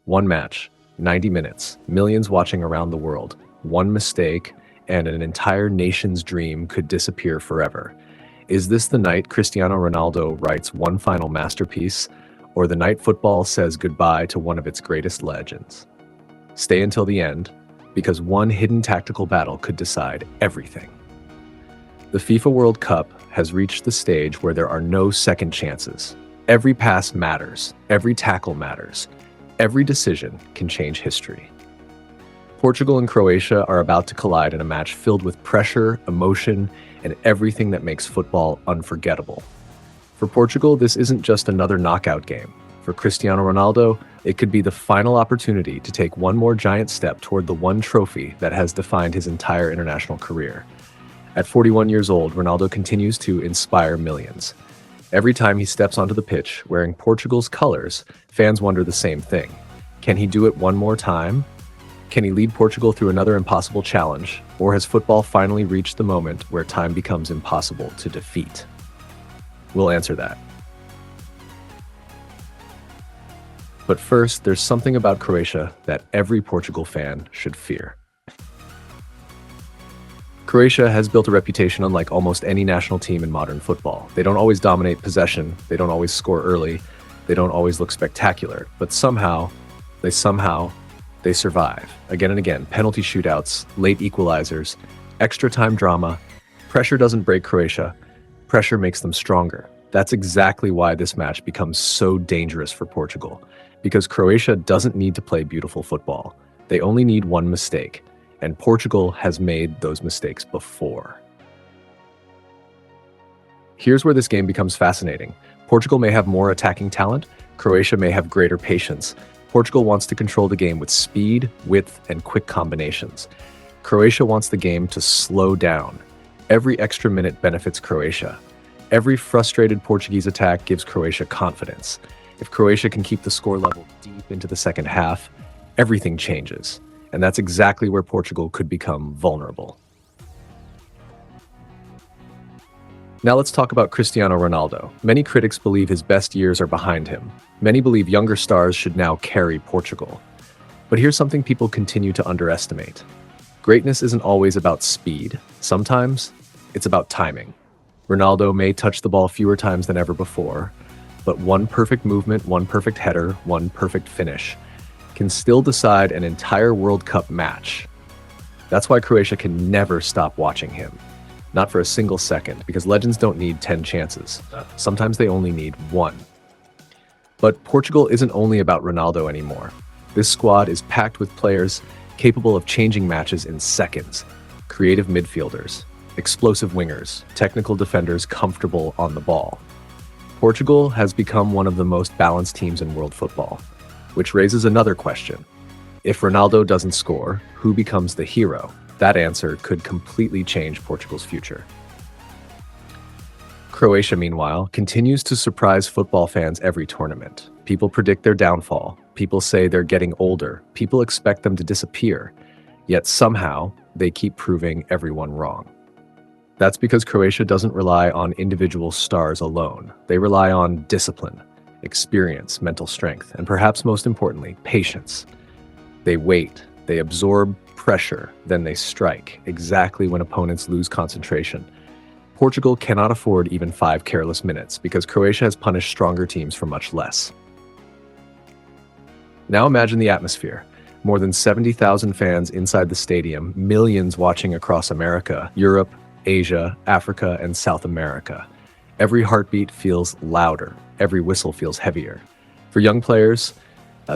One match, 90 minutes, millions watching around the world. One mistake, and an entire nation's dream could disappear forever. Is this the night Cristiano Ronaldo writes one final masterpiece, or the night football says goodbye to one of its greatest legends? Stay until the end, because one hidden tactical battle could decide everything. The FIFA World Cup has reached the stage where there are no second chances. Every pass matters, every tackle matters, every decision can change history. Portugal and Croatia are about to collide in a match filled with pressure, emotion, and everything that makes football unforgettable. For Portugal, this isn't just another knockout game. For Cristiano Ronaldo, it could be the final opportunity to take one more giant step toward the one trophy that has defined his entire international career. At 41 years old, Ronaldo continues to inspire millions. Every time he steps onto the pitch wearing Portugal's colors, fans wonder the same thing. Can he do it one more time? Can he lead Portugal through another impossible challenge? Or has football finally reached the moment where time becomes impossible to defeat? We'll answer that. But first, there's something about Croatia that every Portugal fan should fear. Croatia has built a reputation unlike almost any national team in modern football. They don't always dominate possession, they don't always score early, they don't always look spectacular, but somehow, they survive. Again and again, penalty shootouts, late equalizers, extra time drama. Pressure doesn't break Croatia, pressure makes them stronger. That's exactly why this match becomes so dangerous for Portugal, because Croatia doesn't need to play beautiful football. They only need one mistake. And Portugal has made those mistakes before. Here's where this game becomes fascinating. Portugal may have more attacking talent, Croatia may have greater patience. Portugal wants to control the game with speed, width, and quick combinations. Croatia wants the game to slow down. Every extra minute benefits Croatia. Every frustrated Portuguese attack gives Croatia confidence. If Croatia can keep the score level deep into the second half, everything changes. And that's exactly where Portugal could become vulnerable. Now let's talk about Cristiano Ronaldo. Many critics believe his best years are behind him. Many believe younger stars should now carry Portugal. But here's something people continue to underestimate. Greatness isn't always about speed. Sometimes it's about timing. Ronaldo may touch the ball fewer times than ever before, but one perfect movement, one perfect header, one perfect finish can still decide an entire World Cup match. That's why Croatia can never stop watching him. Not for a single second, because legends don't need 10 chances. Sometimes they only need one. But Portugal isn't only about Ronaldo anymore. This squad is packed with players capable of changing matches in seconds. Creative midfielders, explosive wingers, technical defenders comfortable on the ball. Portugal has become one of the most balanced teams in world football. Which raises another question. If Ronaldo doesn't score, who becomes the hero? That answer could completely change Portugal's future. Croatia, meanwhile, continues to surprise football fans every tournament. People predict their downfall. People say they're getting older. People expect them to disappear. Yet somehow, they keep proving everyone wrong. That's because Croatia doesn't rely on individual stars alone. They rely on discipline, experience, mental strength, and perhaps most importantly, patience. They wait, they absorb pressure, then they strike, exactly when opponents lose concentration. Portugal cannot afford even 5 careless minutes because Croatia has punished stronger teams for much less. Now imagine the atmosphere. More than 70,000 fans inside the stadium, millions watching across America, Europe, Asia, Africa, and South America. Every heartbeat feels louder. Every whistle feels heavier. For young players,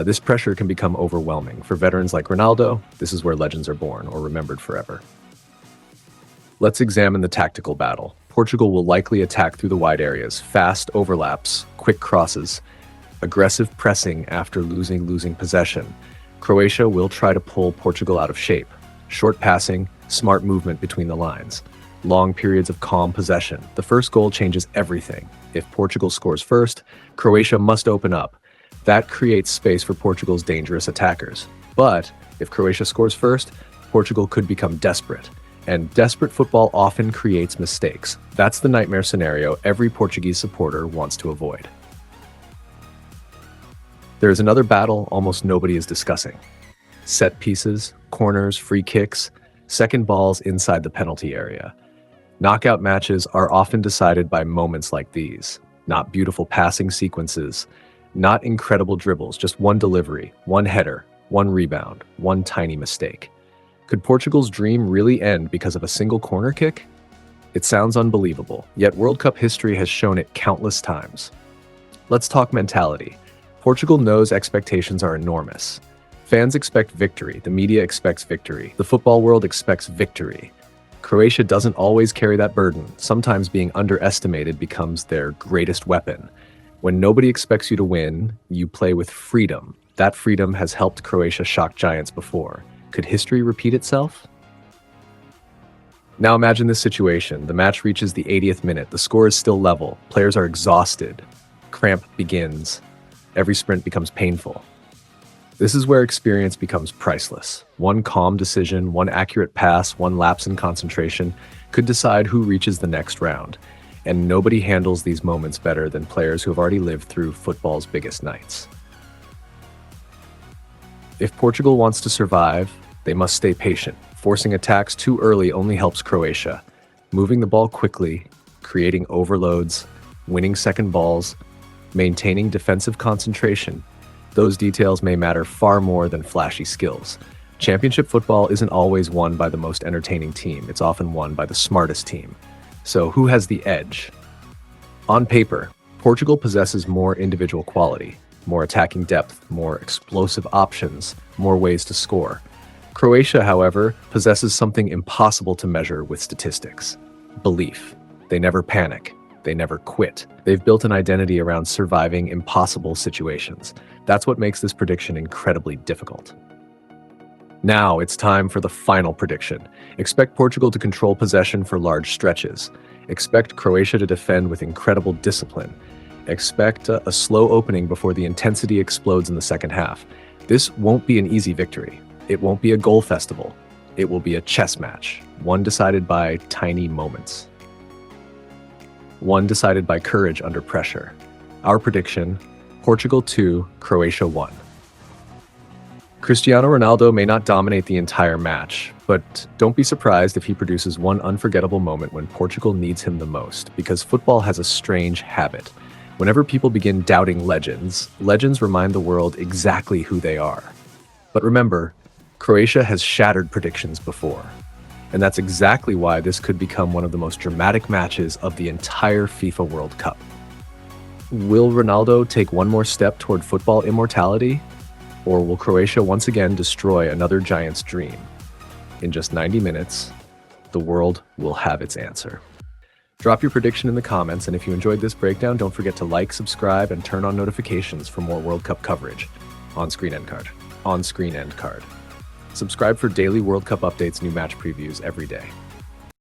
this pressure can become overwhelming. For veterans like Ronaldo, this is where legends are born or remembered forever. Let's examine the tactical battle. Portugal will likely attack through the wide areas, fast overlaps, quick crosses, aggressive pressing after losing possession. Croatia will try to pull Portugal out of shape. Short passing, smart movement between the lines. Long periods of calm possession. The first goal changes everything. If Portugal scores first, Croatia must open up. That creates space for Portugal's dangerous attackers. But if Croatia scores first, Portugal could become desperate. And desperate football often creates mistakes. That's the nightmare scenario every Portuguese supporter wants to avoid. There is another battle almost nobody is discussing. Set pieces, corners, free kicks, second balls inside the penalty area. Knockout matches are often decided by moments like these, not beautiful passing sequences, not incredible dribbles, just one delivery, one header, one rebound, one tiny mistake. Could Portugal's dream really end because of a single corner kick? It sounds unbelievable, yet World Cup history has shown it countless times. Let's talk mentality. Portugal knows expectations are enormous. Fans expect victory, the media expects victory, the football world expects victory. Croatia doesn't always carry that burden. Sometimes being underestimated becomes their greatest weapon. When nobody expects you to win, you play with freedom. That freedom has helped Croatia shock giants before. Could history repeat itself? Now imagine this situation. The match reaches the 80th minute. The score is still level. Players are exhausted. Cramp begins. Every sprint becomes painful. This is where experience becomes priceless. One calm decision, one accurate pass, one lapse in concentration could decide who reaches the next round. And nobody handles these moments better than players who have already lived through football's biggest nights. If Portugal wants to survive, they must stay patient. Forcing attacks too early only helps Croatia. Moving the ball quickly, creating overloads, winning second balls, maintaining defensive concentration, those details may matter far more than flashy skills. Championship football isn't always won by the most entertaining team. It's often won by the smartest team. So who has the edge? On paper, Portugal possesses more individual quality, more attacking depth, more explosive options, more ways to score. Croatia, however, possesses something impossible to measure with statistics: belief. They never panic. They never quit. They've built an identity around surviving impossible situations. That's what makes this prediction incredibly difficult. Now it's time for the final prediction. Expect Portugal to control possession for large stretches. Expect Croatia to defend with incredible discipline. Expect a slow opening before the intensity explodes in the second half. This won't be an easy victory. It won't be a goal festival. It will be a chess match, one decided by tiny moments. One decided by courage under pressure. Our prediction: Portugal 2, Croatia 1. Cristiano Ronaldo may not dominate the entire match, but don't be surprised if he produces one unforgettable moment when Portugal needs him the most, because football has a strange habit. Whenever people begin doubting legends, legends remind the world exactly who they are. But remember, Croatia has shattered predictions before. And that's exactly why this could become one of the most dramatic matches of the entire FIFA World Cup. Will Ronaldo take one more step toward football immortality? Or will Croatia once again destroy another giant's dream? In just 90 minutes, the world will have its answer. Drop your prediction in the comments, and if you enjoyed this breakdown, don't forget to like, subscribe, and turn on notifications for more World Cup coverage. On-screen end card. On-screen end card. Subscribe for daily World Cup updates, new match previews every day.